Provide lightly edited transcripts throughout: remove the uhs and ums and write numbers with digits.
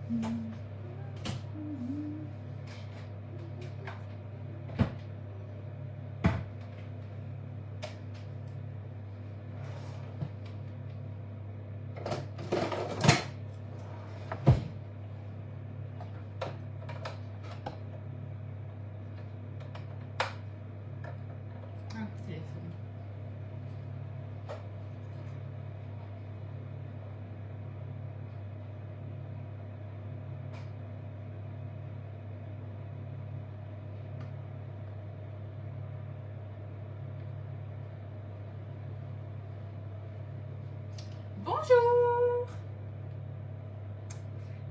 Bonjour.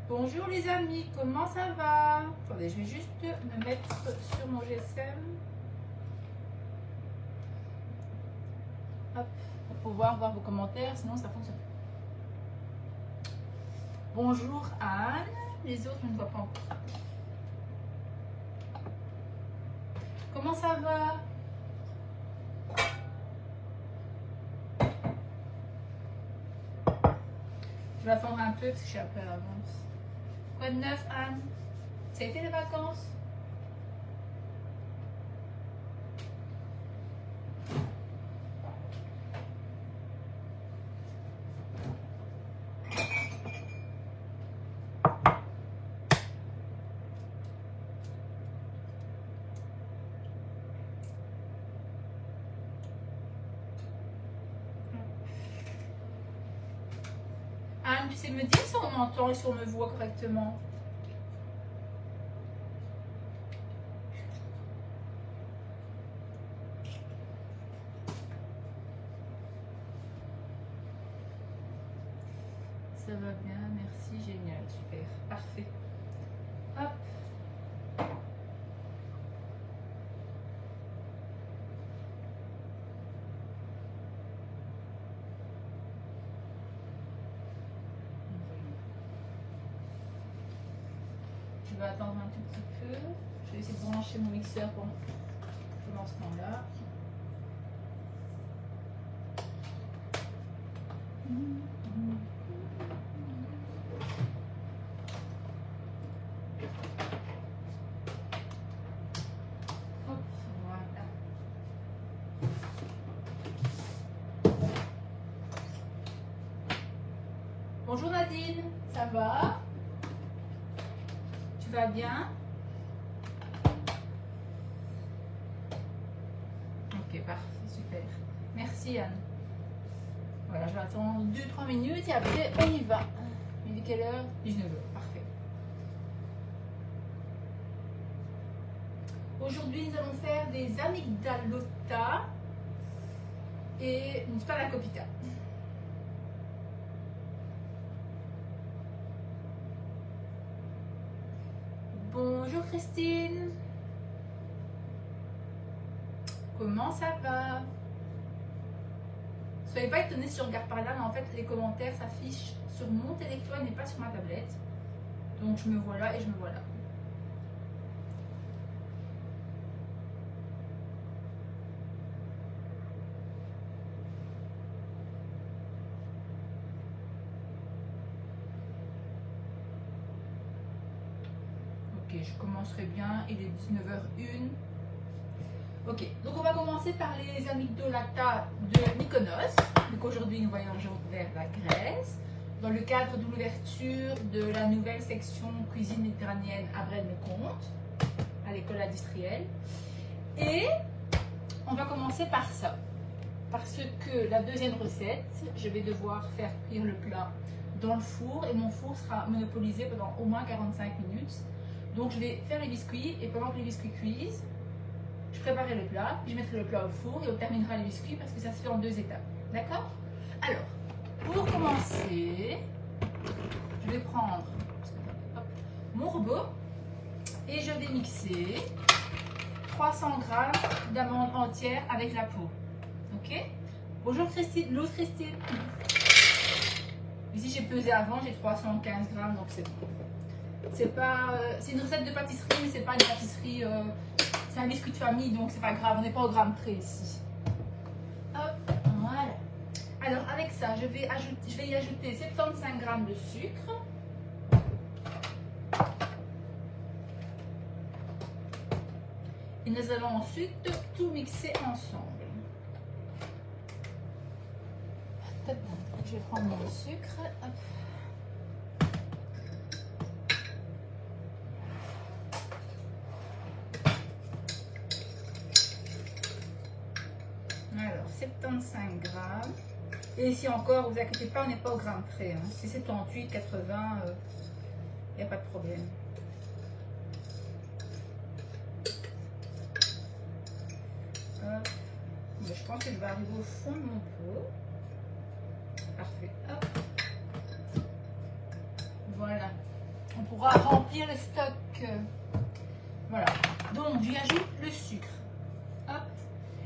Bonjour les amis, comment ça va? Attendez, je vais juste me mettre sur mon GSM. Hop, pour pouvoir voir vos commentaires, sinon ça fonctionne. Bonjour Anne, les autres je ne vois pas encore. Comment ça va? Je vais attendre un peu parce que je suis un peu à l'avance. Quoi de neuf Anne? Ça a été les vacances? Anne, tu sais me dire si on m'entend et si on me voit correctement? Ça va bien, merci, génial, super, parfait. Hop. Je vais attendre un tout petit peu. Je vais essayer de brancher mon mixeur pendant ce temps-là. Hop, voilà. Bonjour Nadine, ça va? Tu vas bien? Ok, parfait, super. Merci Anne. Voilà, je vais attendre 2-3 minutes et après on y va. Il est quelle heure? 19h, parfait. Aujourd'hui, nous allons faire des amygdalotas et une spanakopita. Bonjour Christine. Comment ça va? Soyez pas étonnés si je regarde par là, mais en fait les commentaires s'affichent sur mon téléphone et pas sur ma tablette. Donc je me vois là et je me vois là. Ok, je commencerai bien, il est 19h01. Ok, donc on va commencer par les amygdalotas de Mykonos. Donc aujourd'hui nous voyageons vers la Grèce, dans le cadre de l'ouverture de la nouvelle section cuisine méditerranéenne à Braine-le-Comte, à l'école industrielle. Et on va commencer par ça, parce que la deuxième recette, je vais devoir faire cuire le plat dans le four et mon four sera monopolisé pendant au moins 45 minutes. Donc je vais faire les biscuits et pendant que les biscuits cuisent, je préparerai le plat, je mettrai le plat au four et on terminera les biscuits parce que ça se fait en 2 étapes. D'accord? Alors, pour commencer, je vais prendre mon robot et je vais mixer 300 g d'amandes entières avec la peau. Ok? Bonjour Christine, l'autre Christine. Ici j'ai pesé avant, j'ai 315 g, donc c'est bon. C'est pas, c'est une recette de pâtisserie, mais c'est pas une pâtisserie. C'est un biscuit de famille, donc c'est pas grave, on n'est pas au gramme près ici. Hop, voilà. Alors avec ça, je vais y ajouter 75 g de sucre. Et nous allons ensuite tout mixer ensemble. Je vais prendre mon sucre. Hop. Alors, 75 grammes. Et ici encore, vous inquiétez pas, on n'est pas au gramme près. Hein. Si c'est 78, 80, il n'y a pas de problème. Mais je pense que je vais arriver au fond de mon pot. Parfait. Hop. Voilà. On pourra remplir le stock. Voilà. Donc, j'y ajoute le sucre. Hop.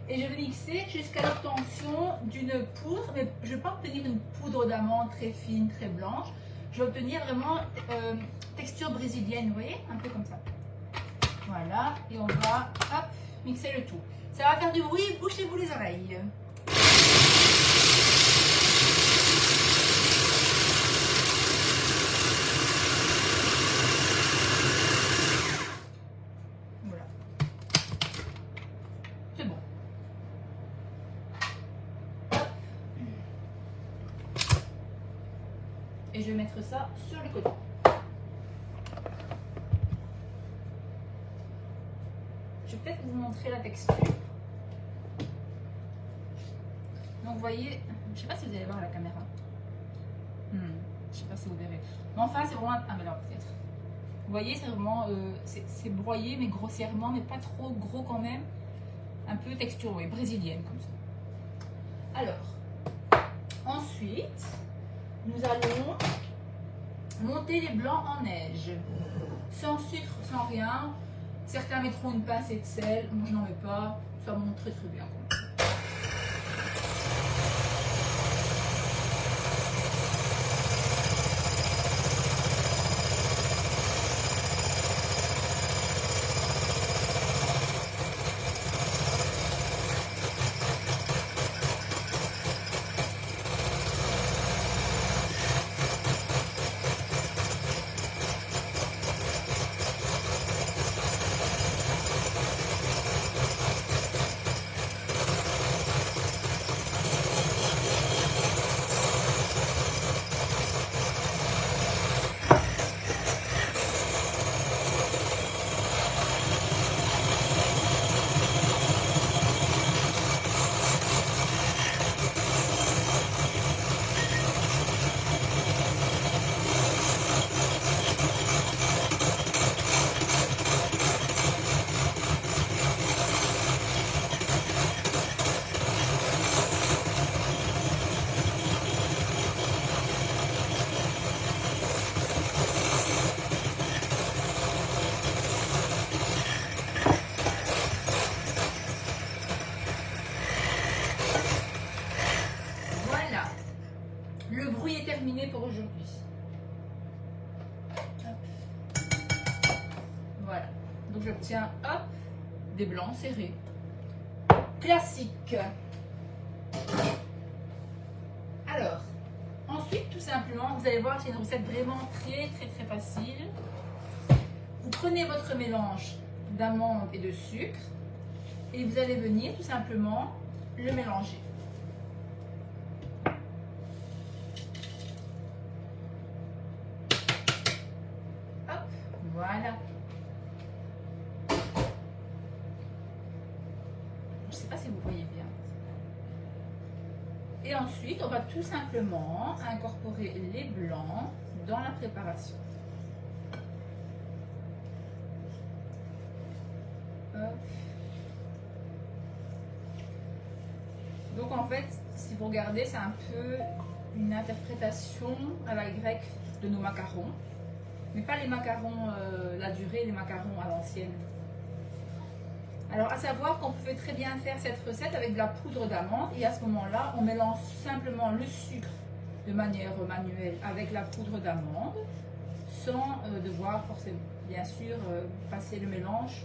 Et je vais mixer jusqu'à l'obtention d'une poudre. Mais je ne vais pas obtenir une poudre d'amande très fine, très blanche. Je vais obtenir vraiment texture brésilienne. Vous voyez? Un peu comme ça. Voilà. Et on va hop, mixer le tout. Ça va faire du bruit. Bouchez-vous les oreilles. Et je vais mettre ça sur le côté. Je vais peut-être vous montrer la texture. Donc vous voyez, je ne sais pas si vous allez voir à la caméra. Je ne sais pas si vous verrez. Mais enfin, c'est vraiment... Ah mais là peut-être. Vous voyez, c'est vraiment... c'est broyé, mais grossièrement, mais pas trop gros quand même. Un peu texture, oui, brésilienne comme ça. Alors, ensuite... nous allons monter les blancs en neige, sans sucre, sans rien. Certains mettront une pincée de sel, moi je n'en mets pas, ça monte très très bien. Pour aujourd'hui. Voilà. Donc j'obtiens hop des blancs serrés. Classique. Alors, ensuite tout simplement, vous allez voir, c'est une recette vraiment très facile. Vous prenez votre mélange d'amandes et de sucre et vous allez venir tout simplement le mélanger. Voilà. Je ne sais pas si vous voyez bien. Et ensuite, on va tout simplement incorporer les blancs dans la préparation. Hop. Donc en fait, si vous regardez, c'est un peu une interprétation à la grecque de nos macarons. Mais pas les macarons la durée, les macarons à l'ancienne. Alors à savoir qu'on pouvait très bien faire cette recette avec de la poudre d'amande et à ce moment-là, on mélange simplement le sucre de manière manuelle avec la poudre d'amande sans devoir forcément, bien sûr, passer le mélange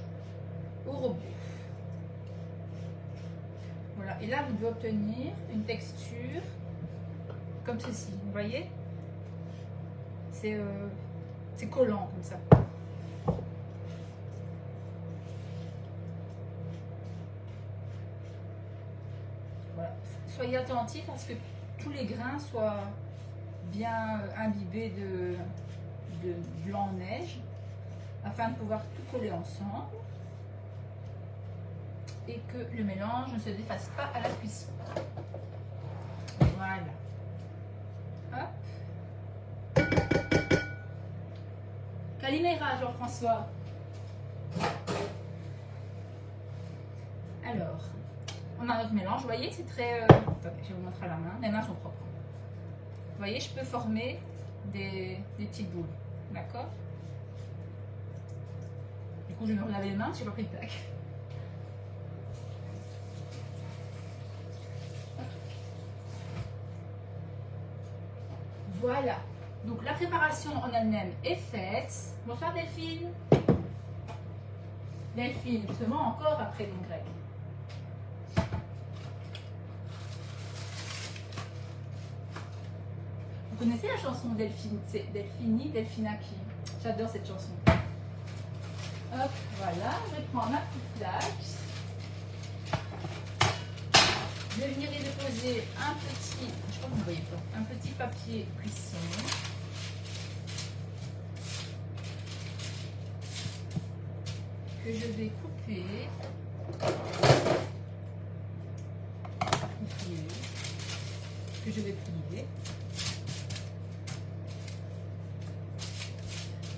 au robot. Voilà, et là vous devez obtenir une texture comme ceci, vous voyez? C'est collant comme ça. soyez attentifs à ce que tous les grains soient bien imbibés de blanc neige afin de pouvoir tout coller ensemble et que le mélange ne se défasse pas à la cuisson. Voilà. Hop. Calimera, Jean-François. Alors, on a notre mélange. Vous voyez, c'est très... Attendez, je vais vous montrer à la main. Les mains sont propres. Vous voyez, je peux former des petites boules. D'accord? Du coup, je vais me relaver les mains, je n'ai pas pris de plaque. Voilà. Donc, la préparation en elle-même est faite. Bonsoir Delphine. Delphine, justement, encore après mon grec. Vous connaissez la chanson Delphine? C'est Delphini, Delphinaki. J'adore cette chanson. Hop, voilà. Je vais prendre ma petite plaque. Je vais venir y déposer un petit, je crois que vous ne voyez pas, un petit papier cuisson. Que je vais couper. Que je vais plier.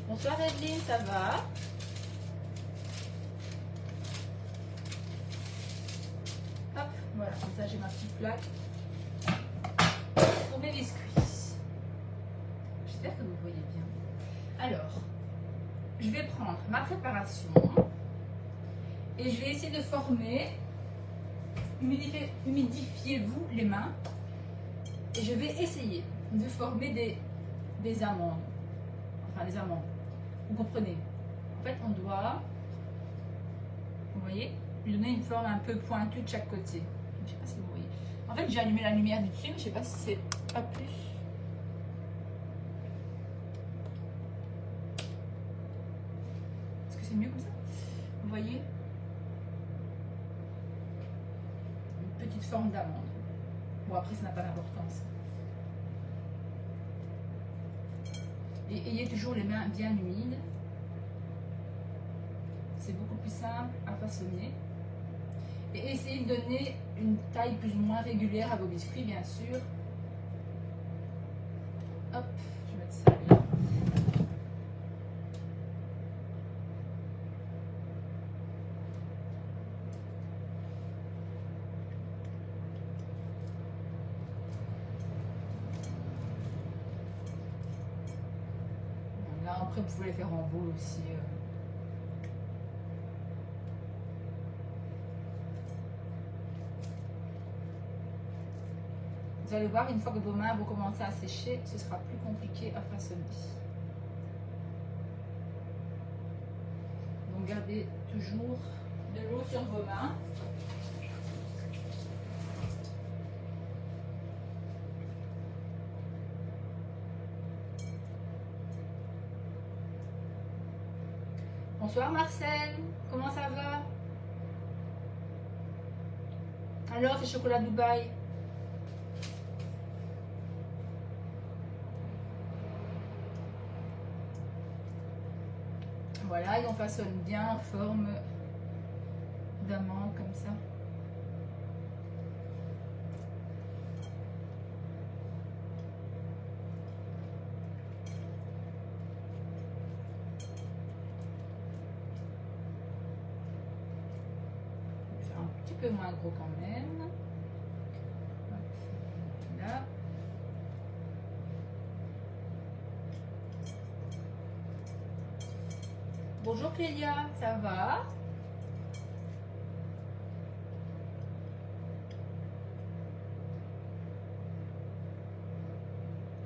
Bonsoir Evelyne, ça va? Hop, voilà, comme ça j'ai ma petite plaque pour mes biscuits. J'espère que vous voyez bien. Alors, je vais prendre ma préparation et je vais essayer de former, humidifiez-vous les mains, et je vais essayer de former des amandes. Enfin, des amandes. Vous comprenez? En fait, on doit, vous voyez, lui donner une forme un peu pointue de chaque côté. Je ne sais pas si vous voyez. En fait, j'ai allumé la lumière du dessus, mais je ne sais pas si c'est pas plus. Est-ce que c'est mieux comme ça? Vous voyez? Une petite forme d'amande. Bon, après, ça n'a pas d'importance. Et ayez toujours les mains bien humides. C'est beaucoup plus simple à façonner. Et essayez de donner une taille plus ou moins régulière à vos biscuits, bien sûr. Hop, je vais mettre ça là. Là, après, vous pouvez les faire en boule aussi. Vous allez voir, une fois que vos mains vont commencer à sécher, ce sera plus compliqué à façonner. Donc gardez toujours de l'eau sur vos mains. Bonsoir Marcel, comment ça va? Alors, c'est chocolat Dubaï. Voilà, et on façonne bien en forme d'amande comme ça. C'est un petit peu moins gros quand même. Là. Bonjour Clélia, ça va?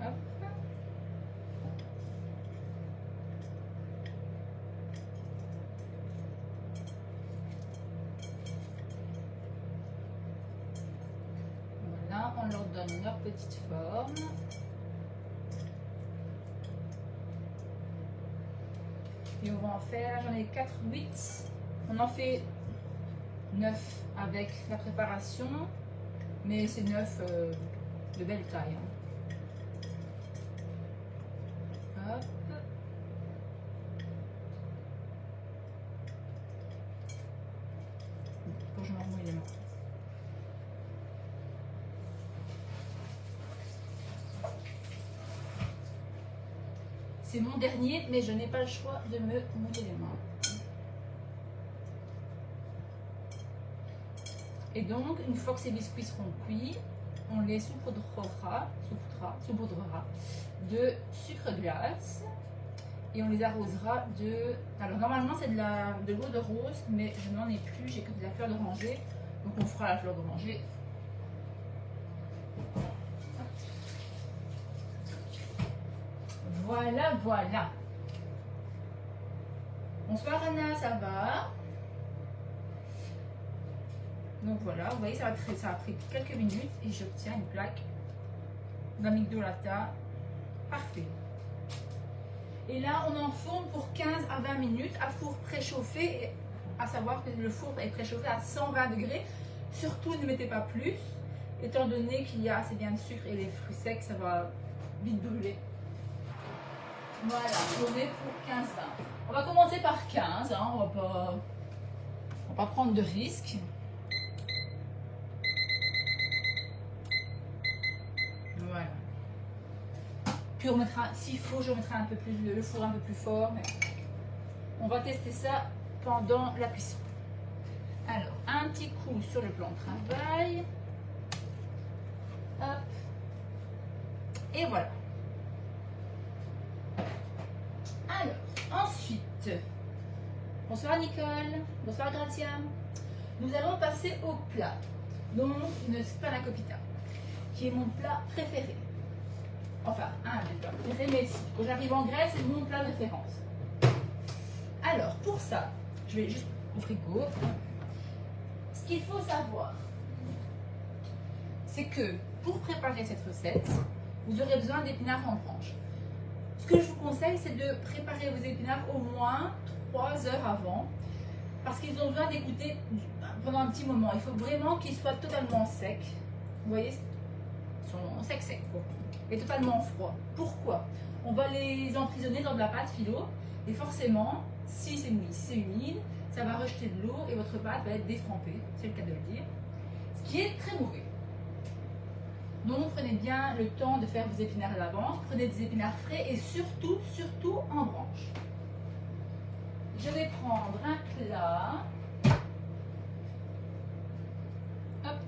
Hop. Voilà, on leur donne leur petite forme. Et on va en faire, j'en ai 4, 8. On en fait 9 avec la préparation. Mais c'est neuf de belle taille. Hein. Hop. Faut que je m'enrouille les mains. C'est mon dernier, mais je n'ai pas le choix de me mouiller les mains. Et donc, une fois que ces biscuits seront cuits, on les saupoudrera de sucre glace et on les arrosera de... Alors normalement c'est de l'eau de rose, mais je n'en ai plus, j'ai que de la fleur d'oranger. Donc on fera la fleur d'oranger. Voilà, voilà. Bonsoir Anna, ça va? Donc voilà, vous voyez, ça a pris quelques minutes et j'obtiens une plaque d'amygdalata parfait. Et là, on enfourne pour 15 à 20 minutes à four préchauffé, à savoir que le four est préchauffé à 120 degrés. Surtout, ne mettez pas plus, étant donné qu'il y a assez bien de sucre et les fruits secs, ça va vite brûler. Voilà, tourner pour 15-20. On va commencer par 15, hein, on va pas prendre de risques. Voilà. Puis on mettra, s'il faut, je mettrai un peu plus le four un peu plus fort. Mais on va tester ça pendant la cuisson. Alors, un petit coup sur le plan de travail. Hop. Et voilà. Alors, ensuite, bonsoir Nicole, bonsoir Gratia. Nous allons passer au plat. Donc, une spanakopita, qui est mon plat préféré. Enfin, un des plats préférés, mais si, quand j'arrive en Grèce, c'est mon plat de référence. Alors, pour ça, je vais juste au frigo. Ce qu'il faut savoir, c'est que pour préparer cette recette, vous aurez besoin d'épinards en branches. Ce que je vous conseille, c'est de préparer vos épinards au moins 3 heures avant, parce qu'ils ont besoin d'écouter pendant un petit moment. Il faut vraiment qu'ils soient totalement secs. Vous voyez, ils sont secs, quoi. Et totalement froids. Pourquoi? On va les emprisonner dans de la pâte philo, et forcément, si c'est mouillé, si c'est humide, ça va rejeter de l'eau et votre pâte va être détrempée, c'est le cas de le dire, ce qui est très mauvais. Donc prenez bien le temps de faire vos épinards à l'avance, prenez des épinards frais et surtout en branches. Je vais prendre un plat. Hop,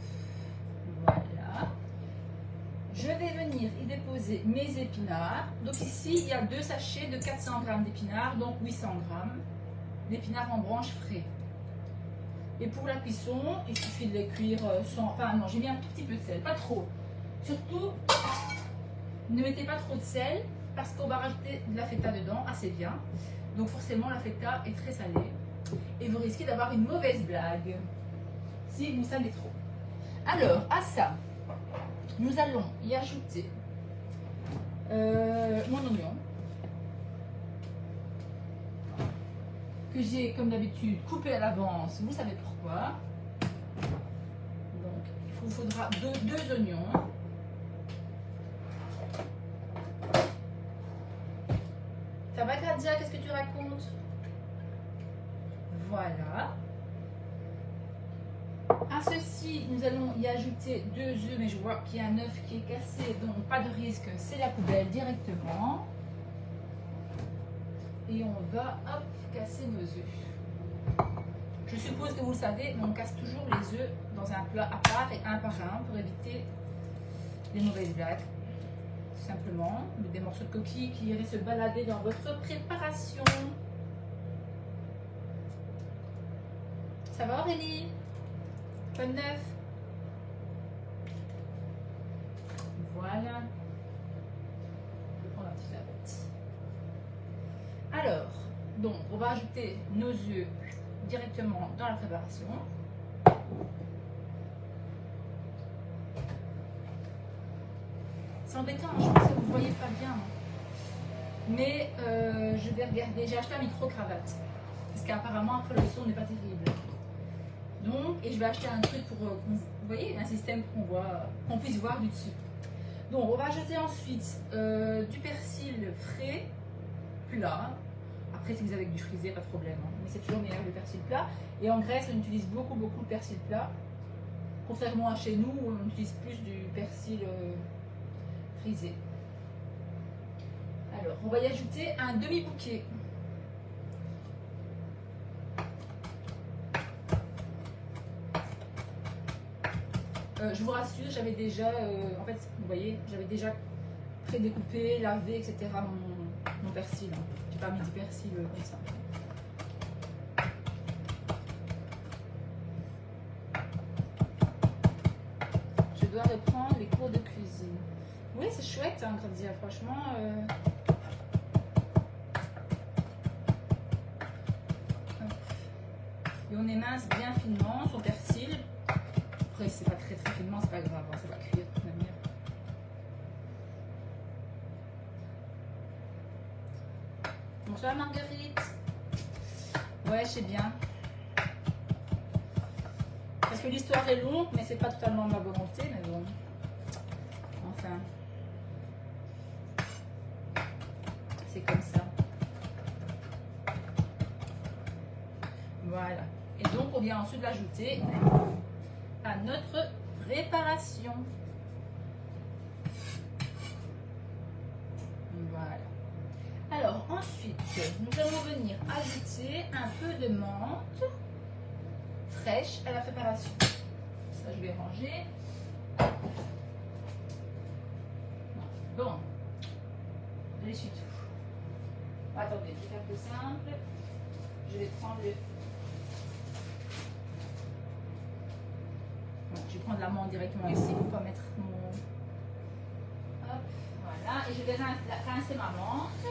voilà. Je vais venir y déposer mes épinards. Donc ici, il y a 2 sachets de 400 g d'épinards, donc 800 g d'épinards en branches frais. Et pour la cuisson, il suffit de les cuire sans... Enfin non, j'ai mis un tout petit peu de sel, pas trop. Surtout, ne mettez pas trop de sel parce qu'on va rajouter de la feta dedans, assez bien. Donc forcément, la feta est très salée. Et vous risquez d'avoir une mauvaise blague si vous salez trop. Alors, à ça, nous allons y ajouter mon oignon. Que j'ai, comme d'habitude, coupé à l'avance. Vous savez pourquoi. Donc, il vous faudra deux oignons. Ça va, Gradia? Qu'est-ce que tu racontes? Voilà. À ceci, nous allons y ajouter 2 œufs, mais je vois qu'il y a un œuf qui est cassé, donc pas de risque, c'est la poubelle directement. Et on va, hop, casser nos œufs. Je suppose que vous le savez, mais on casse toujours les œufs dans un plat à part et un par un pour éviter les mauvaises blagues. Tout simplement, des morceaux de coquille qui iraient se balader dans votre préparation. Ça va Aurélie? Pas de neuf? Voilà. Je vais prendre un petit lavette. Alors, donc, on va ajouter nos œufs directement dans la préparation. C'est embêtant, je pense que vous ne voyez pas bien. Mais je vais regarder. J'ai acheté un micro-cravate. Parce qu'apparemment, après le son n'est pas terrible. Donc, et je vais acheter un truc pour, vous voyez, un système qu'on puisse voir du dessus. Donc, on va ajouter ensuite du persil frais, plat. Après, si vous avez du frisé, pas de problème, hein. Mais c'est toujours meilleur le persil plat. Et en Grèce, on utilise beaucoup de persil plat. Contrairement à chez nous, on utilise plus du persil frisé. Alors, on va y ajouter un demi-bouquet. Je vous rassure, j'avais déjà, en fait, vous voyez, j'avais déjà prédécoupé, lavé, etc. mon persil. Hein. J'ai pas mis du persil comme ça. Je dois reprendre les cours de cuisine. Oui, c'est chouette, hein, Gradia, franchement. Et on émince bien finement son persil. Après, c'est pas très finement, c'est pas grave, hein, ça va cuire de toute manière. Bonsoir Marguerite. Ouais, je sais bien. Parce que l'histoire est longue, mais c'est pas totalement ma volonté, mais bon. Enfin. C'est comme ça. Voilà. Et donc, on vient ensuite l'ajouter à notre préparation. Voilà. Alors, ensuite, nous allons venir ajouter un peu de menthe fraîche à la préparation. Ça, je vais ranger. Bon, je l'essuie tout. Attendez, je vais faire plus simple. Je vais prendre le... Bon, je vais prendre la menthe directement ici pour ne pas mettre mon... Hop, voilà. Et je vais rincer ma menthe.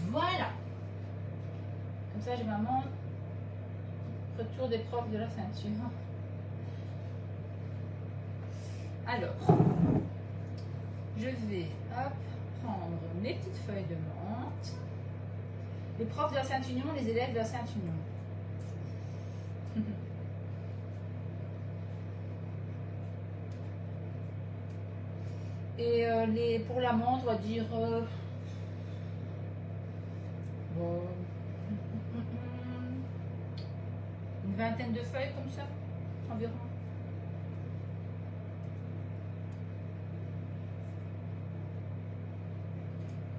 Voilà. Comme ça, j'ai ma menthe. Retour des profs de la ceinture. Alors, je vais prendre mes petites feuilles de menthe. Les profs de la Saint-Union, les élèves de la Saint-Union. Et pour la menthe, on va dire une vingtaine de feuilles comme ça, environ.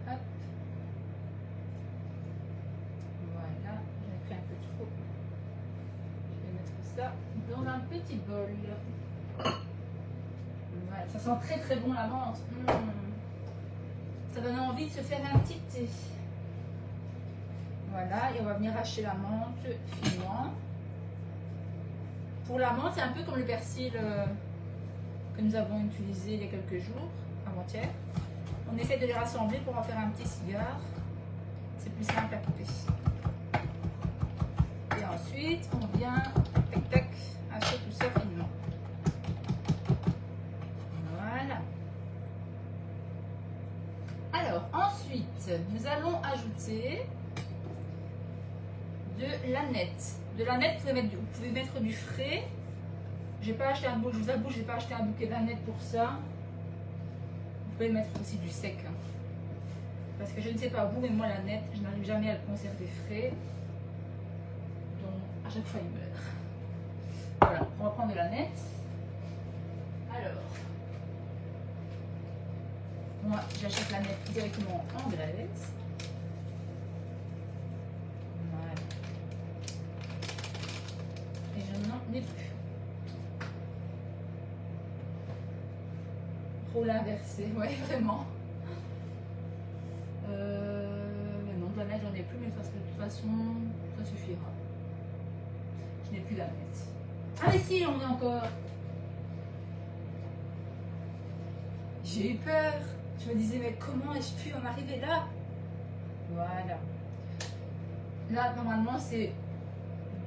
Hop. Voilà, j'ai pris un peu trop. Je vais mettre ça dans un petit bol. Voilà, ça sent très très bon la menthe. Ça donne envie de se faire un petit thé. Voilà, et on va venir hacher la menthe finement. Pour la menthe, c'est un peu comme le persil que nous avons utilisé il y a quelques jours, avant-hier. On essaie de les rassembler pour en faire un petit cigare. C'est plus simple à couper. Et ensuite, on vient tac tac hacher tout ça finement. Voilà. Alors, ensuite, nous allons ajouter de l'aneth. De l'aneth, vous pouvez mettre du frais. J'ai pas acheté un bouquet, je vous avoue, j'ai pas acheté un bouquet d'aneth pour ça. Vous pouvez mettre aussi du sec. Hein. Parce que je ne sais pas vous, mais moi l'aneth, je n'arrive jamais à le conserver frais. Donc à chaque fois il meurt. Voilà, on va prendre de l'aneth. Alors, moi j'achète l'aneth directement en Grèce. N'ai plus. Rôle inversé, ouais, vraiment. Mais non, de la neige, j'en ai plus, mais parce que de toute façon, ça suffira. Je n'ai plus la nette. Ah, mais si, j'en ai encore. J'ai eu peur. Je me disais, mais comment ai-je pu en arriver là? Voilà. Là, normalement, c'est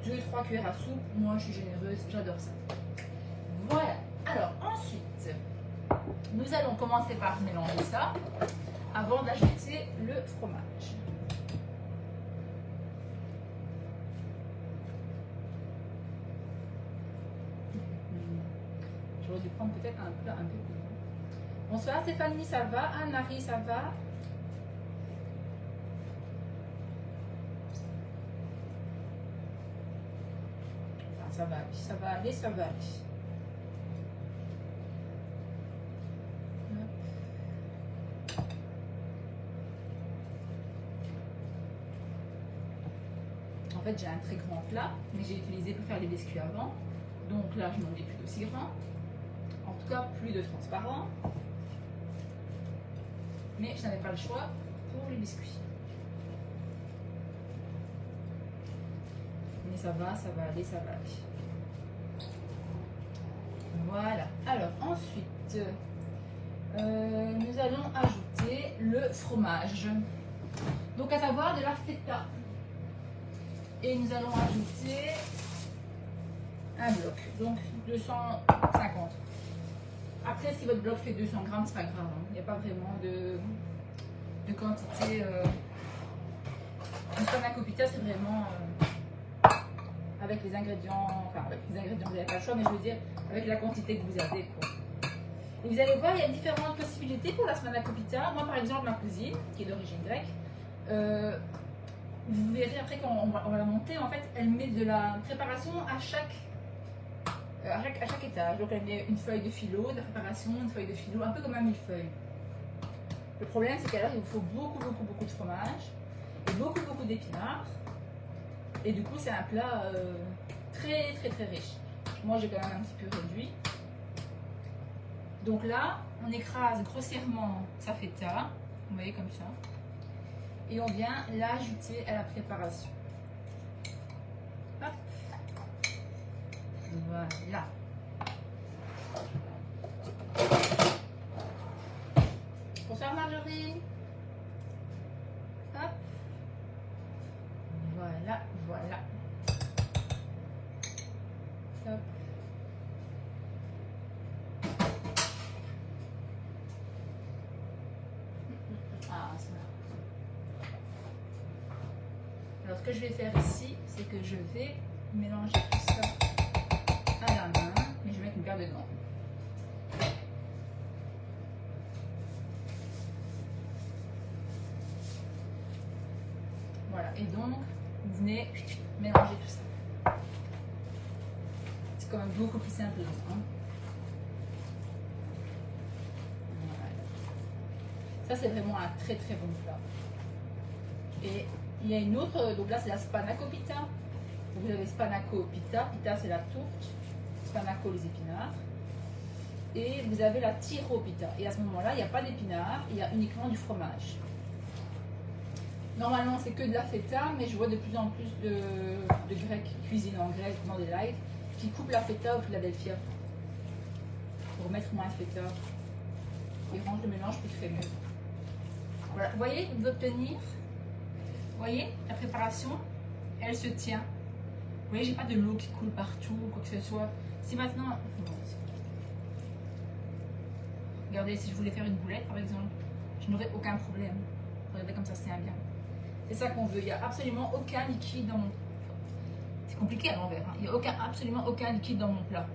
2-3 cuillères à soupe. Moi, je suis généreuse, j'adore ça. Voilà. Alors, ensuite, nous allons commencer par mélanger ça avant d'ajouter le fromage. j'aurais dû prendre peut-être un plat un peu plus grand. Bonsoir Stéphanie, ça va? Anne-Marie, ça va? Enfin, ça va aller, ça va aller, ça va aller. En fait, j'ai un très grand plat, mais j'ai utilisé pour faire les biscuits avant. Donc là, je n'en ai plus d'aussi grand. En tout cas, plus de transparent. Mais je n'avais pas le choix pour les biscuits. Mais ça va aller, ça va aller. Voilà. Alors, ensuite, nous allons ajouter le fromage. Donc, à savoir de la feta. Et nous allons ajouter un bloc, donc 250. Après, si votre bloc fait 200 grammes, c'est pas grave. Hein. Il n'y a pas vraiment de quantité. Le spanakopita, c'est vraiment avec les ingrédients, enfin avec les ingrédients, vous n'avez pas le choix, mais je veux dire avec la quantité que vous avez. Quoi. Et vous allez voir, il y a différentes possibilités pour la spanakopita. Moi, par exemple, ma cousine, qui est d'origine grecque, vous verrez après quand on va la monter, en fait, elle met de la préparation à chaque étage. Donc elle met une feuille de phyllo, de la préparation, une feuille de phyllo, un peu comme un millefeuille. Le problème, c'est qu'alors il vous faut beaucoup de fromage et beaucoup d'épinards. Et du coup, c'est un plat très riche. Moi, j'ai quand même un petit peu réduit. Donc là, on écrase grossièrement sa feta, vous voyez comme ça. Et on vient l'ajouter à la préparation. Hop. Voilà. Bonsoir Marjorie. Hop. Voilà. Hop. Ah, ça. Alors, ce que je vais faire ici, c'est que je vais mélanger tout ça à la main, mais je vais mettre une paire de gants. Voilà, et donc, vous venez mélanger tout ça. C'est quand même beaucoup plus simple. Hein. Voilà. Ça, c'est vraiment un très bon plat. Et il y a une autre, donc là c'est la spanakopita. Vous avez spanakopita, pita c'est la tourte, spanako les épinards. Et vous avez la tiropita. Et à ce moment-là, il n'y a pas d'épinards, il y a uniquement du fromage. Normalement c'est que de la feta, mais je vois de plus en plus de Grecs qui cuisinent en Grèce dans des lives, qui coupent la feta au Philadelphia pour mettre moins de feta. Ils rangent le mélange plus crémeux. Voilà, vous voyez, d'obtenir. Vous voyez, la préparation, elle se tient. Vous voyez, j'ai pas de l'eau qui coule partout ou quoi que ce soit. Si maintenant, regardez, si je voulais faire une boulette par exemple, je n'aurais aucun problème. Regardez comme ça, c'est bien. C'est ça qu'on veut. Il n'y a absolument aucun liquide dans mon. C'est compliqué à l'envers. Hein. Il n'y a absolument aucun liquide dans mon plat.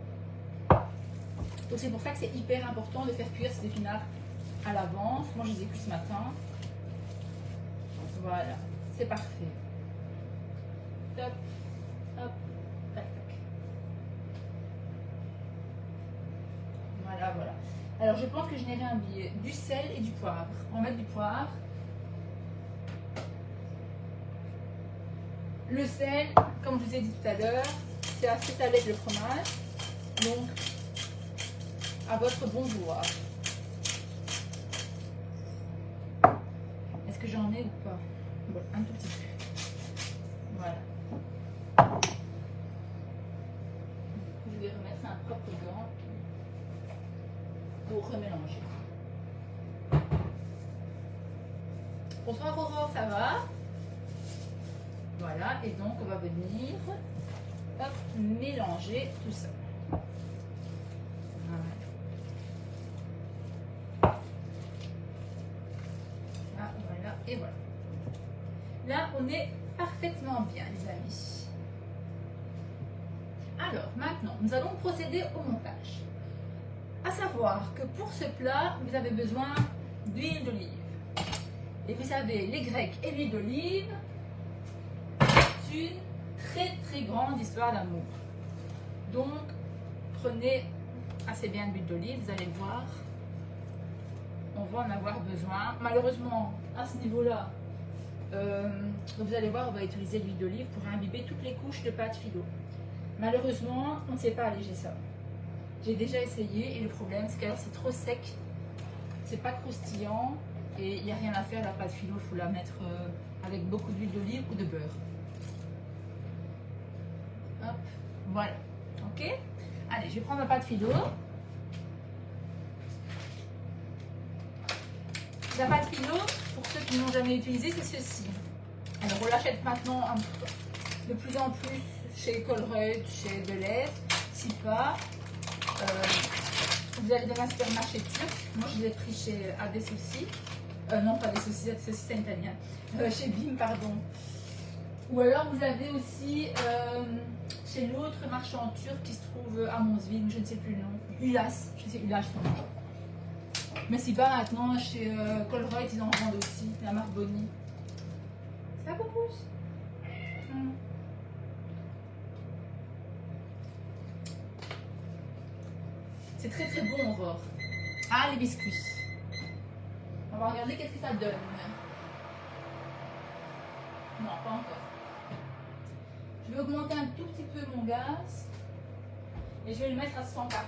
Donc c'est pour ça que c'est hyper important de faire cuire ces épinards à l'avance. Moi, je les ai cuits ce matin. Voilà. C'est parfait. Top, hop, tac, tac. Voilà. Alors, je pense que je n'ai rien oublié. Du sel et du poivre. On va mettre du poivre. Le sel, comme je vous ai dit tout à l'heure, c'est assez salé avec le fromage. Donc, à votre bon vouloir. Est-ce que j'en ai ou pas? Bon, un tout petit peu. Voilà. Je vais remettre un propre gant pour remélanger. Bonsoir Aurore, ça va? Voilà, et donc on va venir hop, mélanger tout ça. Voilà. Voilà, et voilà. Là, on est parfaitement bien, les amis. Alors, maintenant, nous allons procéder au montage. À savoir que pour ce plat, vous avez besoin d'huile d'olive. Et vous savez, les Grecs et l'huile d'olive, c'est une très grande histoire d'amour. Donc, prenez assez bien d'huile d'olive, vous allez le voir. On va en avoir besoin. Malheureusement, à ce niveau-là, vous allez voir, on va utiliser l'huile d'olive pour imbiber toutes les couches de pâte philo. Malheureusement, on ne sait pas alléger ça. J'ai déjà essayé et le problème, c'est que c'est trop sec, c'est pas croustillant et il n'y a rien à faire. La pâte philo, il faut la mettre avec beaucoup d'huile d'olive ou de beurre. Hop, voilà. Ok. Allez, je vais prendre ma pâte philo. La pâte philo, pour ceux qui n'ont jamais utilisé, c'est ceci. Alors, on l'achète maintenant de plus en plus chez Colruyt, chez Deleuze, Sipa. Vous allez dans un supermarché turc. Moi, je l'ai pris chez AB Souci. Non, pas des saucisses, c'est italien. Chez Bim, pardon. Ou alors, vous avez aussi chez l'autre marchand turc qui se trouve à Monsville, je ne sais plus le nom. Ulas, je sais, Ulas son nom. Mais si pas maintenant, chez Colruyt, ils en vendent aussi, la marque Bonnie. Ça vous pousse. C'est très bon, Aurore. Ah, les biscuits. On va regarder qu'est-ce que ça donne. Non, pas encore. Je vais augmenter un tout petit peu mon gaz. Et je vais le mettre à 140.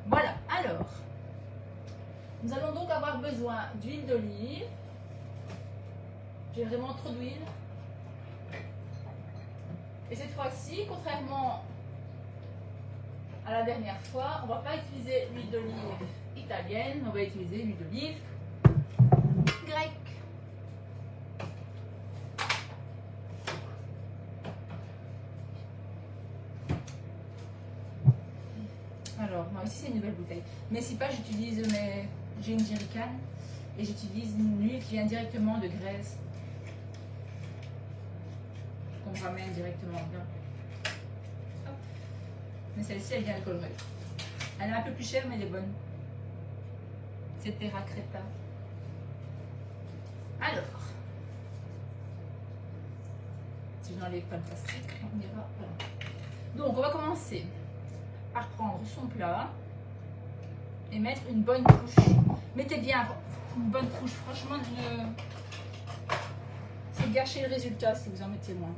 Voilà, alors. Nous allons donc avoir besoin d'huile d'olive. J'ai vraiment trop d'huile. Et cette fois-ci, contrairement à la dernière fois, on ne va pas utiliser l'huile d'olive italienne, on va utiliser l'huile d'olive grecque. Alors, moi aussi c'est une nouvelle bouteille. Mais si pas, j'utilise j'ai une jerrycan et j'utilise une huile qui vient directement de Grèce. Qu'on ramène directement dedans. Hop. Mais celle-ci, elle vient de Colruyt. Elle est un peu plus chère, mais elle est bonne. C'est Terra Creta. Alors, si je n'enlève pas le plastique, on ira. Voilà. Donc, on va commencer par prendre son plat et mettre une bonne couche. Mettez bien une bonne couche. Franchement, c'est gâcher le résultat si vous en mettez moins.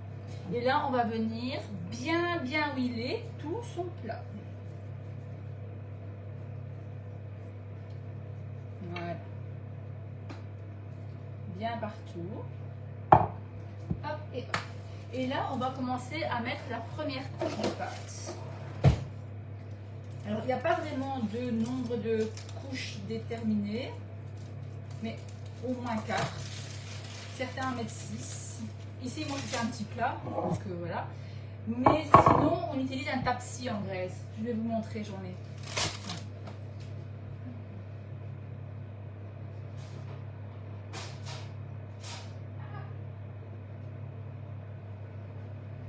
Et là, on va venir bien huiler tout son plat. Voilà. Bien partout. Hop et hop. Et là, on va commencer à mettre la première couche de pâte. Alors, il n'y a pas vraiment de nombre de couches déterminées, mais au moins 4. Certains en mettent 6. Ici, moi, je fais un petit plat, parce que voilà. Mais sinon, on utilise un tapsi en Grèce. Je vais vous montrer, j'en ai.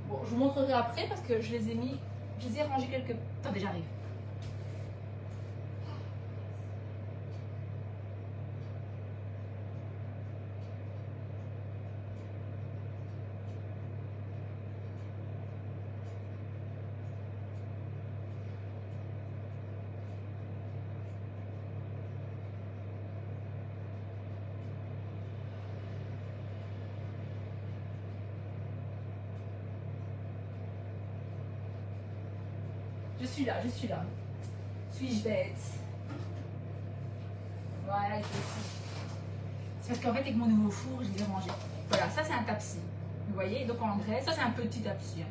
Bon, je vous montrerai après parce que je les ai rangés quelque... Attendez, j'arrive. Je suis là. Suis-je bête? Voilà, c'est parce qu'en fait, avec mon nouveau four, je les ai rangés. Voilà, ça c'est un tapsi. Vous voyez, donc en Grèce, ça c'est un petit tapsi.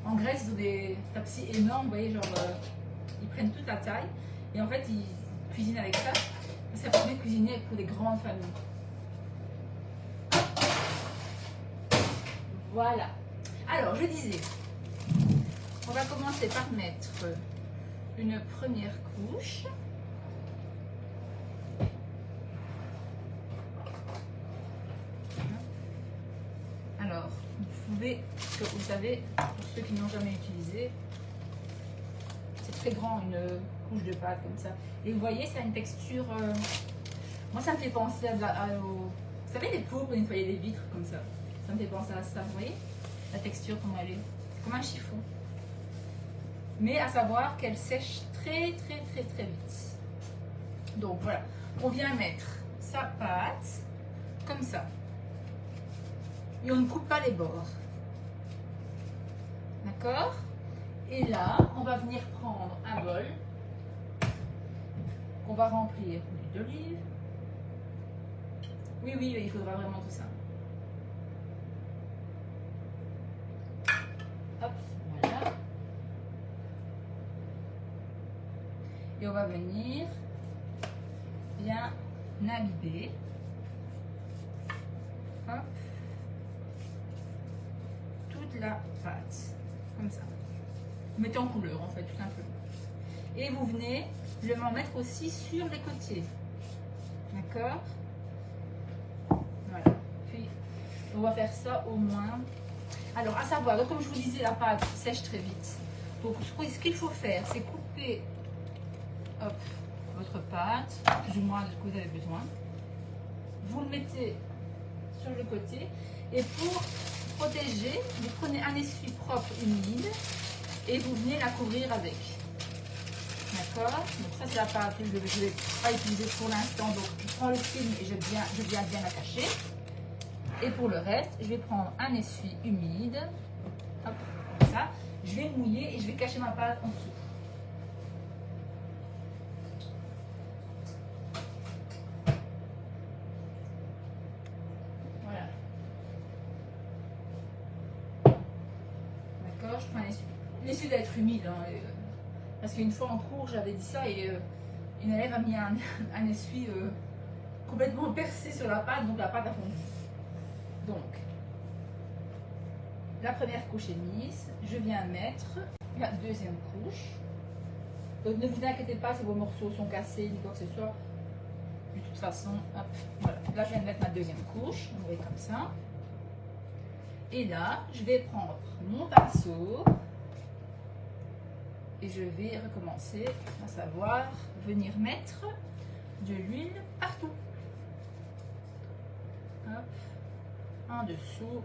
En Grèce, ils ont des tapsis énormes, vous voyez, genre, ils prennent toute la taille. Et en fait, ils cuisinent avec ça. Ça permet de cuisiner pour des grandes familles. Voilà. Alors, je disais, on va commencer par mettre une première couche. Alors, vous pouvez, vous savez, pour ceux qui n'ont jamais utilisé, c'est très grand une couche de pâte comme ça. Et vous voyez, ça a une texture. Moi, ça me fait penser vous savez, les pots pour nettoyer les vitres comme ça. Ça me fait penser à ça. Vous voyez la texture, comment elle est? C'est comme un chiffon. Mais à savoir qu'elle sèche très vite. Donc voilà, on vient mettre sa pâte comme ça. Et on ne coupe pas les bords. D'accord? Et là, on va venir prendre un bol qu'on va remplir d'huile d'olive. Oui, il faudra vraiment tout ça. Hop, voilà. Et on va venir bien imbiber. Hop. Toute la pâte. Comme ça. Vous mettez en couleur en fait, tout simplement. Et vous venez le mettre aussi sur les côtés. D'accord? Voilà. Puis on va faire ça au moins. Alors à savoir, donc, comme je vous disais, la pâte sèche très vite. Donc ce qu'il faut faire, c'est couper hop, votre pâte, plus ou moins de ce que vous avez besoin. Vous le mettez sur le côté. Et pour protéger, vous prenez un essuie propre humide et vous venez la couvrir avec. D'accord? Donc ça c'est la pâte que je ne vais pas utiliser pour l'instant. Donc je prends le film et je viens bien la cacher. Et pour le reste, je vais prendre un essuie humide. Hop, comme ça. Je vais mouiller et je vais cacher ma pâte en dessous. Voilà. D'accord? Je prends un essuie. L'essuie doit être humide. Hein, parce qu'une fois en cours, j'avais dit ça et une élève a mis un essuie complètement percé sur la pâte, donc la pâte a fondu. Donc, la première couche est mise, je viens mettre la deuxième couche. Donc ne vous inquiétez pas si vos morceaux sont cassés ni quoi que ce soit. De toute façon, hop, voilà. Là je viens de mettre ma deuxième couche, on va comme ça. Et là, je vais prendre mon pinceau et je vais recommencer, à savoir venir mettre de l'huile partout. Hop. En dessous,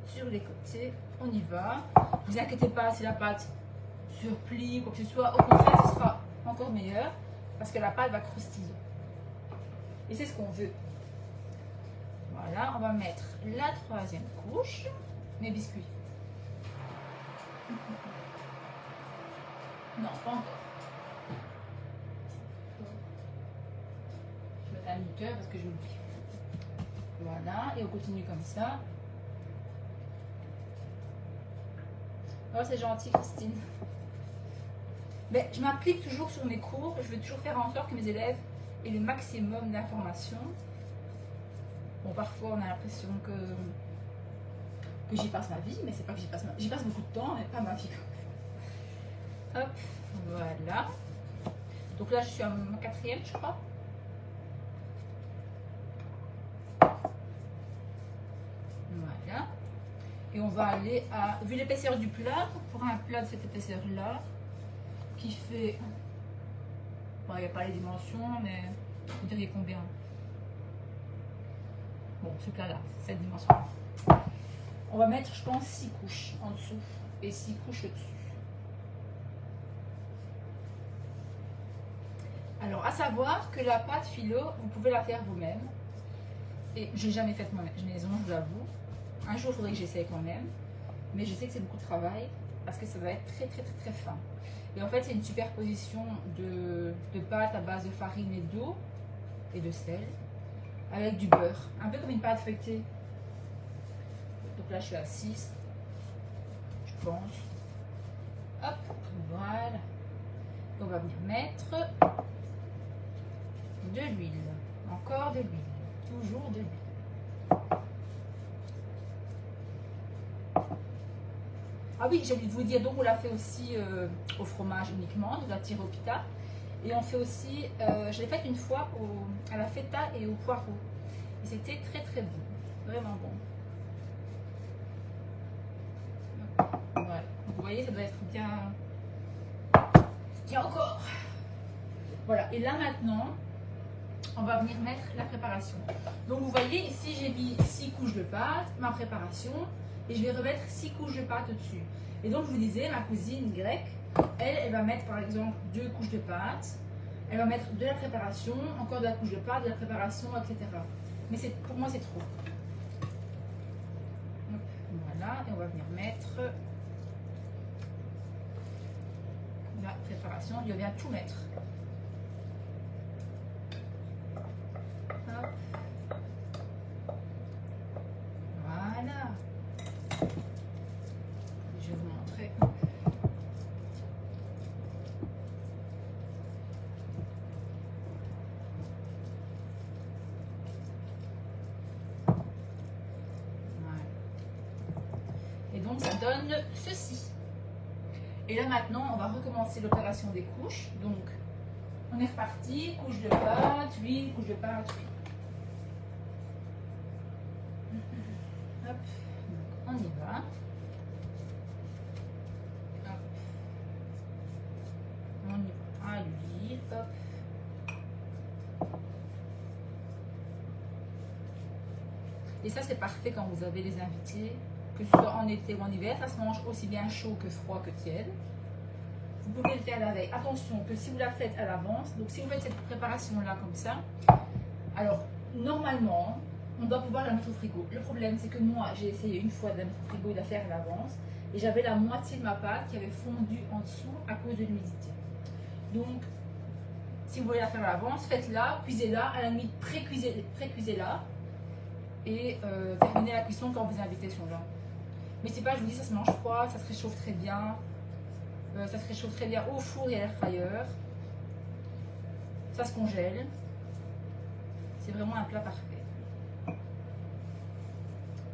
sur les côtés, on y va. Ne vous inquiétez pas si la pâte surplie ou quoi que ce soit, au contraire, ce sera encore meilleur parce que la pâte va croustiller. Et c'est ce qu'on veut. Voilà, on va mettre la troisième couche, mes biscuits. Non, pas encore. Je mets un minuteur parce que je m'oublie. Voilà, et on continue comme ça. Oh, c'est gentil, Christine. Mais je m'applique toujours sur mes cours. Je veux toujours faire en sorte que mes élèves aient le maximum d'informations. Bon, parfois, on a l'impression que j'y passe ma vie, mais c'est pas que j'y passe beaucoup de temps, mais pas ma vie. Hop, voilà. Donc là, je suis à ma quatrième, je crois. Voilà. Et on va aller à, vu l'épaisseur du plat, pour un plat de cette épaisseur-là, qui fait, bon, il n'y a pas les dimensions, mais vous diriez combien? Bon, ce plat-là, cette dimension-là. On va mettre, je pense, 6 couches en dessous et 6 couches au-dessus. Alors, à savoir que la pâte philo, vous pouvez la faire vous-même. Et je n'ai jamais fait moi-même, maison, je vous l'avoue. Un jour, il faudrait que j'essaye quand même. Mais je sais que c'est beaucoup de travail parce que ça va être très fin. Et en fait, c'est une superposition de pâte à base de farine et d'eau et de sel avec du beurre. Un peu comme une pâte feuilletée. Donc là, je suis à 6, je pense. Hop, voilà. On va venir mettre de l'huile. Encore de l'huile. Toujours de l'huile. Ah oui, j'ai oublié de vous dire, donc on l'a fait aussi au fromage uniquement, de la tire au pita. Et on fait aussi, je l'ai faite une fois à la feta et au poireau. Et c'était très bon, vraiment bon. voyez, ça doit être bien. Tiens encore. Voilà, et là maintenant, on va venir mettre la préparation. Donc vous voyez, ici j'ai mis 6 couches de pâte, ma préparation, et je vais remettre 6 couches de pâte au-dessus. Et donc je vous disais, ma cousine grecque, elle va mettre par exemple 2 couches de pâte, elle va mettre de la préparation, encore de la couche de pâte, de la préparation, etc. Mais pour moi c'est trop. Donc, voilà, et on va venir mettre la préparation, je viens tout mettre. Hop. Voilà. Je vais vous montrer. Voilà. Et donc ça donne ceci. Et là maintenant, on va recommencer l'opération des couches. Donc, on est reparti, couche de pâte, huile, couche de pâte, huile. Hop, donc on y va. Hop. On y va à l'huile, hop. Et ça, c'est parfait quand vous avez les invités, que ce soit en été ou en hiver, ça se mange aussi bien chaud que froid que tiède. Vous pouvez le faire la veille. Attention que si vous la faites à l'avance, donc si vous faites cette préparation-là comme ça, alors normalement, on doit pouvoir la mettre au frigo. Le problème, c'est que moi, j'ai essayé une fois de la mettre au frigo et de la faire à l'avance, et j'avais la moitié de ma pâte qui avait fondu en dessous à cause de l'humidité. Donc, si vous voulez la faire à l'avance, faites-la, cuisez-la, à la limite pré-cuisez-la, et terminez la cuisson quand vos invités sont là. Mais c'est pas, je vous dis, ça se mange froid, ça se réchauffe très bien. Ça se réchauffe très bien au four et à l'air fryer. Ça se congèle. C'est vraiment un plat parfait.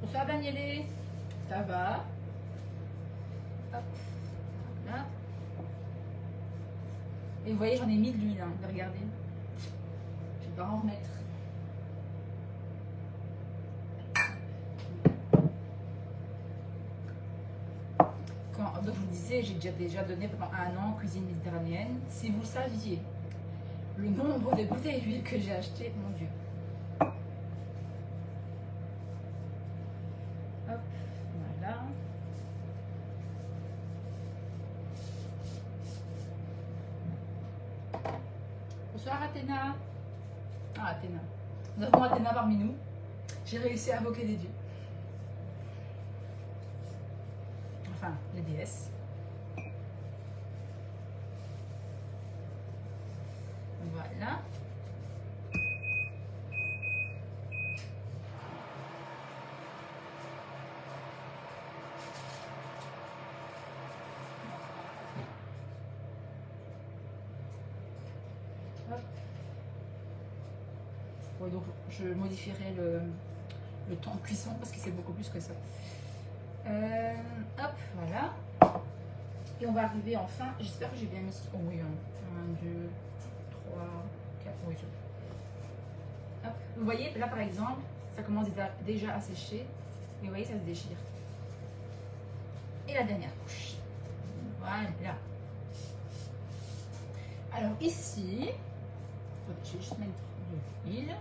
Bonsoir Daniele, ça va. Hop, voilà. Et vous voyez, j'en ai mis de l'huile, hein. Regardez. Je vais pas en remettre. Donc je vous disais, j'ai déjà donné pendant 1 an cuisine méditerranéenne. Si vous saviez le nombre de bouteilles d'huile que j'ai acheté, mon Dieu. Hop, voilà. Bonsoir Athéna. Ah Athéna. Nous avons Athéna parmi nous. J'ai réussi à invoquer des dieux. Enfin, les déesses. Voilà. Hop. Ouais, donc je modifierai le temps de cuisson parce que c'est beaucoup plus que ça. Hop, voilà. Et on va arriver enfin. J'espère que j'ai bien mis. Oh oui, 1, 2, 3, 4. Oui, hop. Vous voyez, là par exemple, ça commence déjà à sécher. Et vous voyez, ça se déchire. Et la dernière couche. Voilà. Alors ici, je vais juste mettre de l'huile.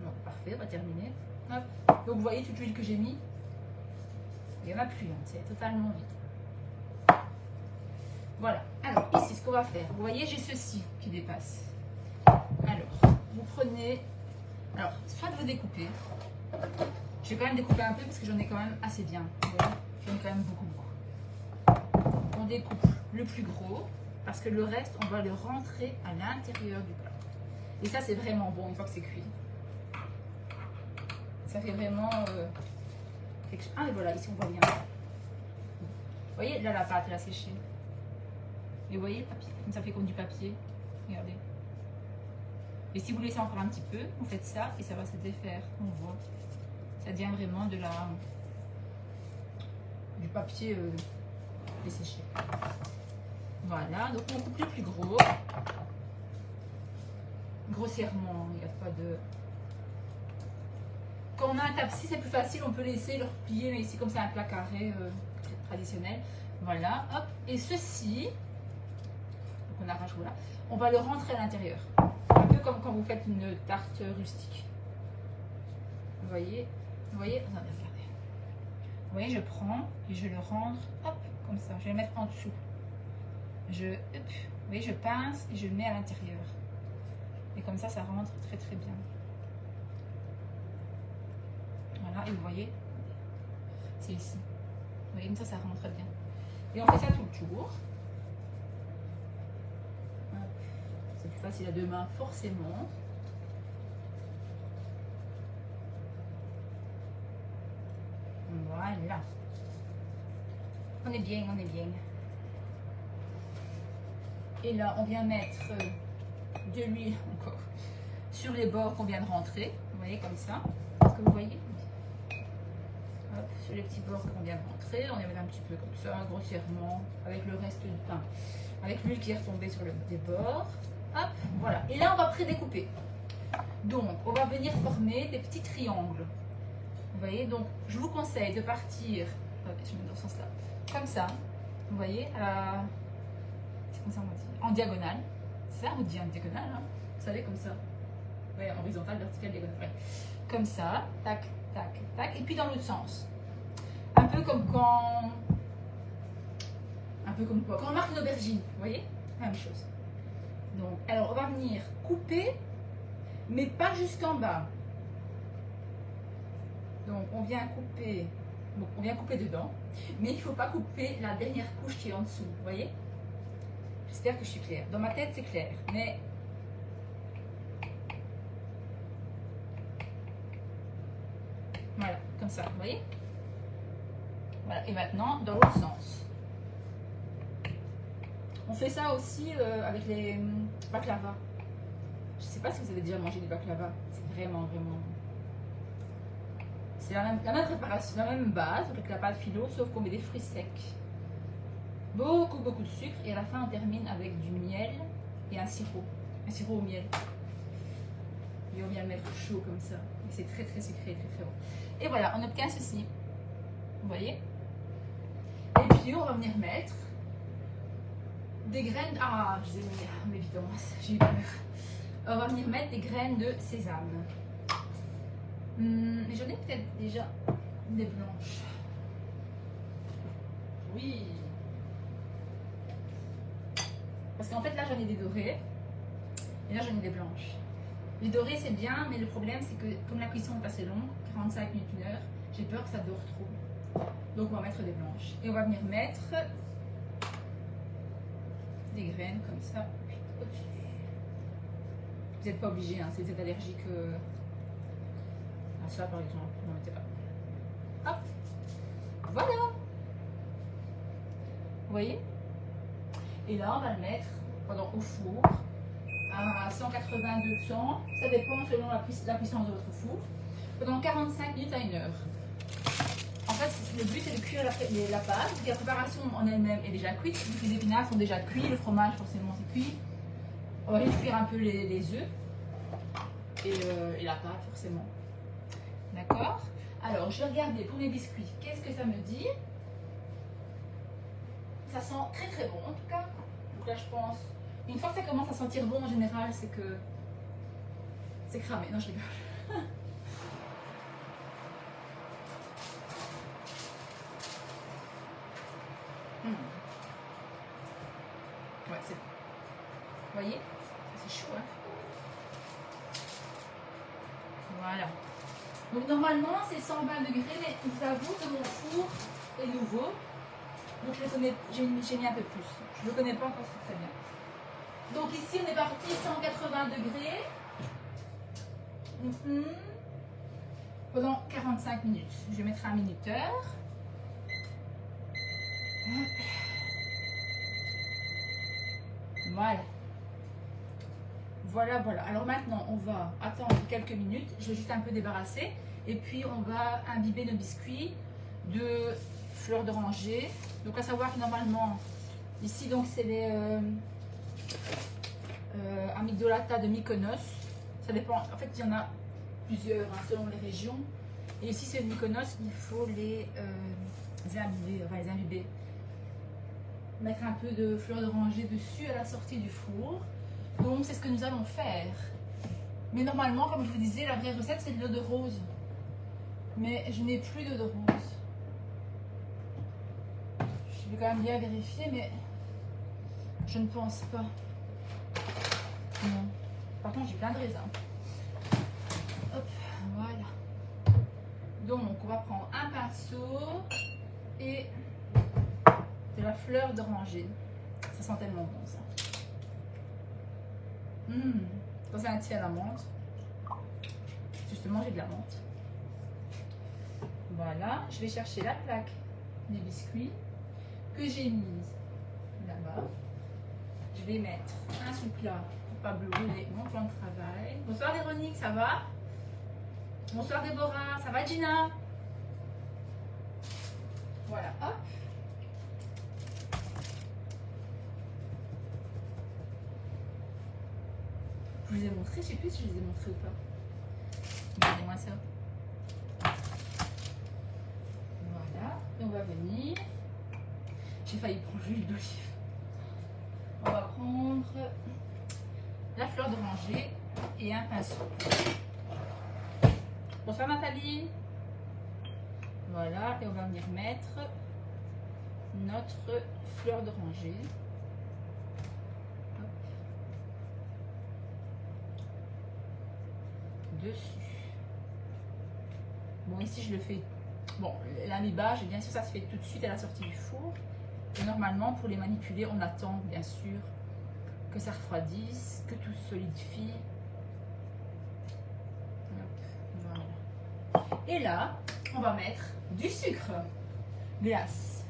Bon, parfait, on va terminer. Hop. Donc vous voyez toute l'huile que j'ai mis. Il n'y en a plus, hein, c'est totalement vide. Voilà. Alors ici, ce qu'on va faire, vous voyez, j'ai ceci qui dépasse. Alors, vous prenez, alors, soit vous découpez. Je vais quand même découper un peu parce que j'en ai quand même assez bien. Voilà. J'en ai quand même beaucoup. On découpe le plus gros parce que le reste, on va le rentrer à l'intérieur du plat. Et ça, c'est vraiment bon une fois que c'est cuit. Ça fait vraiment quelque chose. Ah, et voilà, ici on voit bien. Vous voyez, là la pâte, elle a séché. Et vous voyez le papier, comme ça fait comme du papier. Regardez. Et si vous laissez encore un petit peu, vous faites ça et ça va se défaire. On voit. Ça devient vraiment du papier desséché. Voilà, donc on coupe le plus gros. Grossièrement, il n'y a pas de. Quand on a un tape-ci, c'est plus facile, on peut laisser le replier, mais ici, comme c'est un plat carré, traditionnel. Voilà, hop. Et ceci, donc on arrache, voilà, on va le rentrer à l'intérieur. Un peu comme quand vous faites une tarte rustique. Vous voyez, attendez, regardez. Vous voyez, je prends et je le rentre, hop, comme ça. Je vais le mettre en dessous. Vous voyez, je pince et je le mets à l'intérieur. Et comme ça rentre très très bien. Voilà, et vous voyez, c'est ici. Vous voyez, comme ça rentre bien. Et on fait ça tout le tour. C'est plus facile à deux mains, forcément. Voilà. On est bien, on est bien. Et là, on vient mettre de l'huile encore sur les bords qu'on vient de rentrer. Vous voyez, comme ça. Est-ce que vous voyez? Hop, sur les petits bords qu'on vient de rentrer. On les met un petit peu comme ça, grossièrement, avec le reste du pain. Avec l'huile qui est retombée sur les bords. Hop, voilà. Et là, on va pré-découper. Donc, on va venir former des petits triangles. Vous voyez, donc, je vous conseille de partir, je mets dans ce sens-là, comme ça. Vous voyez, c'est comme ça on dit, en diagonale. C'est ça, on dit en diagonale, hein. Vous savez, comme ça. Oui, horizontal, vertical, diagonale. Ouais. Comme ça, tac, tac, tac. Et puis dans l'autre sens. Un peu comme quand. Un peu comme quoi? Quand on marque une aubergine, vous voyez? Même chose. Donc, alors, on va venir couper, mais pas jusqu'en bas. Donc, on vient couper dedans, mais il ne faut pas couper la dernière couche qui est en dessous, vous voyez? J'espère que je suis claire. Dans ma tête, c'est clair, mais... Voilà, comme ça, vous voyez? Voilà, et maintenant, dans l'autre sens. On fait ça aussi avec les baklava. Je ne sais pas si vous avez déjà mangé des baklava. C'est vraiment, vraiment... C'est la même préparation, la même base avec la pâte philo, sauf qu'on met des fruits secs. Beaucoup de sucre. Et à la fin, on termine avec du miel et un sirop. Un sirop au miel. Et on vient le mettre chaud comme ça. Et c'est très très sucré, très très bon. Et voilà, on obtient ceci. Vous voyez? Et puis, on va venir mettre des graines. Ah, je les ai mis en évidence. J'ai eu peur. On va venir mettre des graines de sésame. Mais j'en ai peut-être déjà des blanches. Oui. Parce qu'en fait là j'en ai des dorées. Et là j'en ai des blanches. Les dorées c'est bien, mais le problème c'est que comme la cuisson est assez longue, 45 minutes, 1 heure, j'ai peur que ça dore trop. Donc on va mettre des blanches. Et on va venir mettre des graines comme ça au-dessus. Vous n'êtes pas obligé, hein, si vous êtes allergique à ça par exemple, n'en mettez pas. Hop, voilà. Vous voyez? Et là on va le mettre au four à 180-200, ça dépend selon la puissance de votre four, pendant 45 minutes à 1 heure. En fait, le but c'est de cuire la pâte, la préparation en elle-même est déjà cuite, les épinards sont déjà cuits, le fromage forcément c'est cuit. On va juste cuire un peu les œufs et la pâte forcément. D'accord? Alors, je vais regarder pour mes biscuits, qu'est-ce que ça me dit? Ça sent très très bon en tout cas. Donc là, je pense, une fois que ça commence à sentir bon en général, c'est que c'est cramé. Non, je rigole. Ouais, c'est bon. Vous voyez? C'est chaud, hein? Voilà. Donc normalement c'est 120 degrés, mais je vous avoue que mon four est nouveau. Donc je le connais, j'ai mis un peu plus. Je ne le connais pas encore très bien. Donc ici on est parti 180 degrés. Pendant 45 minutes. Je vais mettre un minuteur. Voilà. Voilà, voilà. Alors maintenant, on va attendre quelques minutes. Je vais juste un peu débarrasser. Et puis, on va imbiber nos biscuits de fleurs d'oranger. Donc, à savoir que normalement, ici, donc, c'est les amygdalata de Mykonos. Ça dépend. En fait, il y en a plusieurs hein, selon les régions. Et ici, c'est Mykonos. Il faut les imbiber, enfin les imbiber. Mettre un peu de fleurs d'oranger dessus à la sortie du four. Donc c'est ce que nous allons faire. Mais normalement, comme je vous disais, la vraie recette c'est de l'eau de rose. Mais je n'ai plus d'eau de rose. Je vais quand même bien vérifier, mais je ne pense pas. Non. Par contre, j'ai plein de raisins. Hop, voilà. Donc, on va prendre un pinceau et de la fleur d'oranger. Ça sent tellement bon, ça. Ça, c'est un thé à la menthe. Justement, j'ai de la menthe. Voilà, je vais chercher la plaque des biscuits que j'ai mise là-bas. Je vais mettre un sous plat pour pas brûler mon plan de travail. Bonsoir Véronique, ça va? Bonsoir Déborah, ça va Gina? Voilà, hop. Je vous ai montré, je sais plus si je les ai montrés ou pas. Regardez-moi ça. Voilà, et on va venir. J'ai failli prendre l'huile d'olive. On va prendre la fleur d'oranger et un pinceau. Bonsoir Nathalie. Voilà, et on va venir mettre notre fleur d'oranger. Dessus. Bon, ici je le fais. Bon, l'amibage, bien sûr, ça se fait tout de suite à la sortie du four. Et normalement, pour les manipuler, on attend bien sûr que ça refroidisse, que tout solidifie. Voilà. Et là, on va mettre du sucre glace.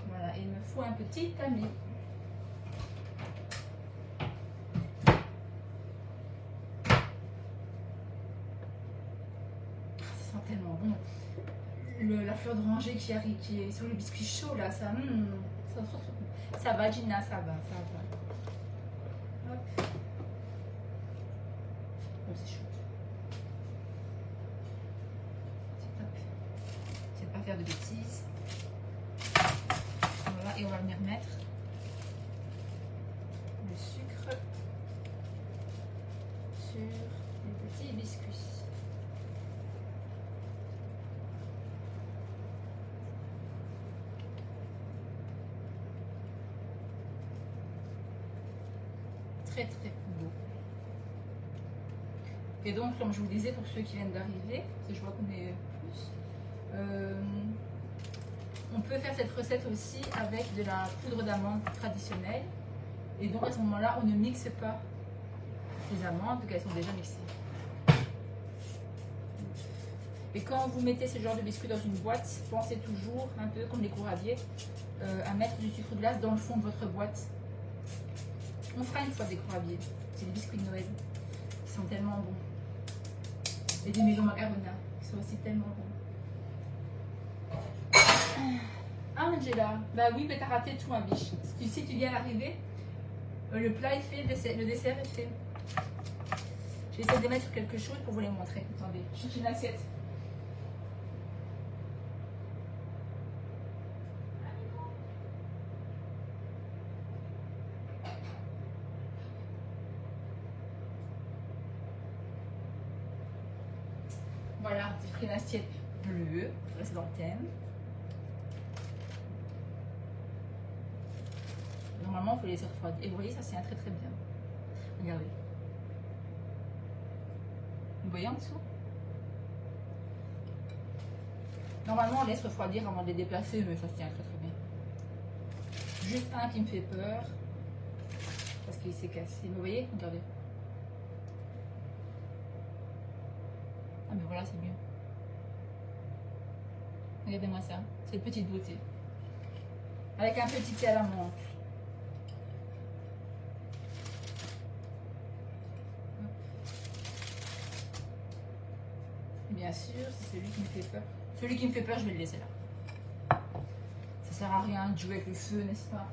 Voilà, et il me faut un petit tamis. Tellement bon. La fleur d'oranger qui est sur le biscuit chaud là, ça, ça va Gina, ça va. Hop. Oh, c'est chaud. C'est top. C'est de pas faire de bêtises. Voilà, et on va venir mettre le sucre sur les petits biscuits. Très beau. Et donc, comme je vous disais, pour ceux qui viennent d'arriver, si je vois qu'on est plus, on peut faire cette recette aussi avec de la poudre d'amande traditionnelle. Et donc à ce moment-là, on ne mixe pas les amandes, qu'elles sont déjà mixées. Et quand vous mettez ce genre de biscuits dans une boîte, pensez toujours, un peu comme les courrabiers, à mettre du sucre glace dans le fond de votre boîte. On fera une fois des courrabiers. C'est des biscuits de Noël. Ils sont tellement bons. Et des maisons macarona. Ils sont aussi tellement bons. Ah, Angela. Bah oui, mais t'as raté tout, ma biche. Si tu viens d'arriver, le plat est fait, le dessert est fait. J'essaie de mettre quelque chose pour vous les montrer. Attendez, je cherche une assiette. Voilà, j'ai pris une assiette bleue, reste dans le thème. Normalement, il faut les laisser refroidir. Et vous voyez, ça c'est un très bien. Regardez. Vous voyez en dessous? Normalement, on laisse refroidir avant de les déplacer, mais ça se tient très bien. Juste un qui me fait peur, parce qu'il s'est cassé. Vous voyez? Regardez. Ah mais voilà, c'est mieux. Regardez-moi ça, c'est une petite beauté. Avec un petit thé à la menthe. Bien sûr, c'est celui qui me fait peur. Celui qui me fait peur, je vais le laisser là. Ça sert à rien de jouer avec le feu, n'est-ce pas?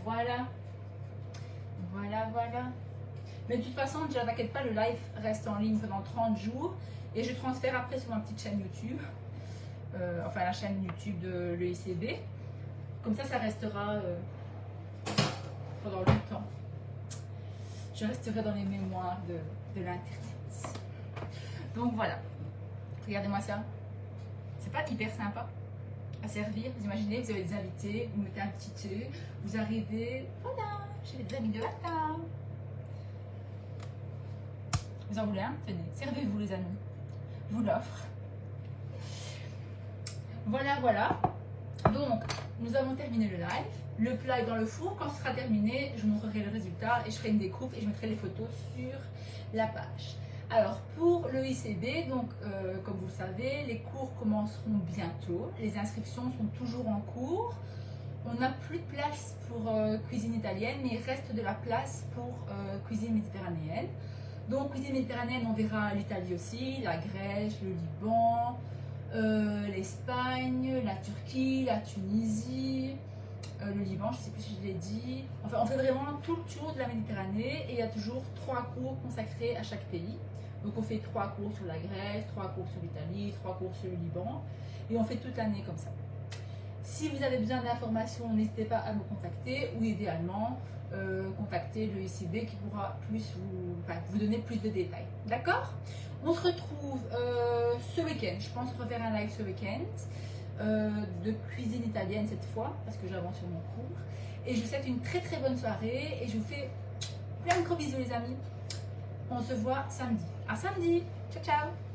Voilà. Voilà, voilà. Mais de toute façon, déjà t'inquiète pas, le live reste en ligne pendant 30 jours et je transfère après sur ma petite chaîne YouTube, enfin la chaîne YouTube de l'EICB. Comme ça restera pendant longtemps. Je resterai dans les mémoires de l'internet. Donc voilà, regardez-moi ça. C'est pas hyper sympa à servir. Vous imaginez, vous avez des invités, vous mettez un petit thé, vous arrivez, voilà, j'ai des amis de latin. Vous en voulez un? Tenez, servez-vous les amis. Je vous l'offre. Voilà, voilà. Donc, nous avons terminé le live. Le plat est dans le four. Quand ce sera terminé, je vous montrerai le résultat et je ferai une découpe et je mettrai les photos sur la page. Alors, pour le ICB, donc, comme vous le savez, les cours commenceront bientôt. Les inscriptions sont toujours en cours. On n'a plus de place pour cuisine italienne, mais il reste de la place pour cuisine méditerranéenne. Donc, cuisine méditerranéenne, on verra l'Italie aussi, la Grèce, le Liban, l'Espagne, la Turquie, la Tunisie, le Liban, je ne sais plus si je l'ai dit. Enfin, on fait vraiment tout le tour de la Méditerranée et il y a toujours 3 cours consacrés à chaque pays. Donc, on fait 3 cours sur la Grèce, 3 cours sur l'Italie, 3 cours sur le Liban et on fait toute l'année comme ça. Si vous avez besoin d'informations, n'hésitez pas à me contacter ou idéalement contacter le ICB qui pourra plus vous donner plus de détails. D'accord? On se retrouve ce week-end. Je pense refaire un live ce week-end de cuisine italienne cette fois parce que j'avance sur mon cours. Et je vous souhaite une très très bonne soirée et je vous fais plein de gros bisous les amis. On se voit samedi. À samedi. Ciao ciao.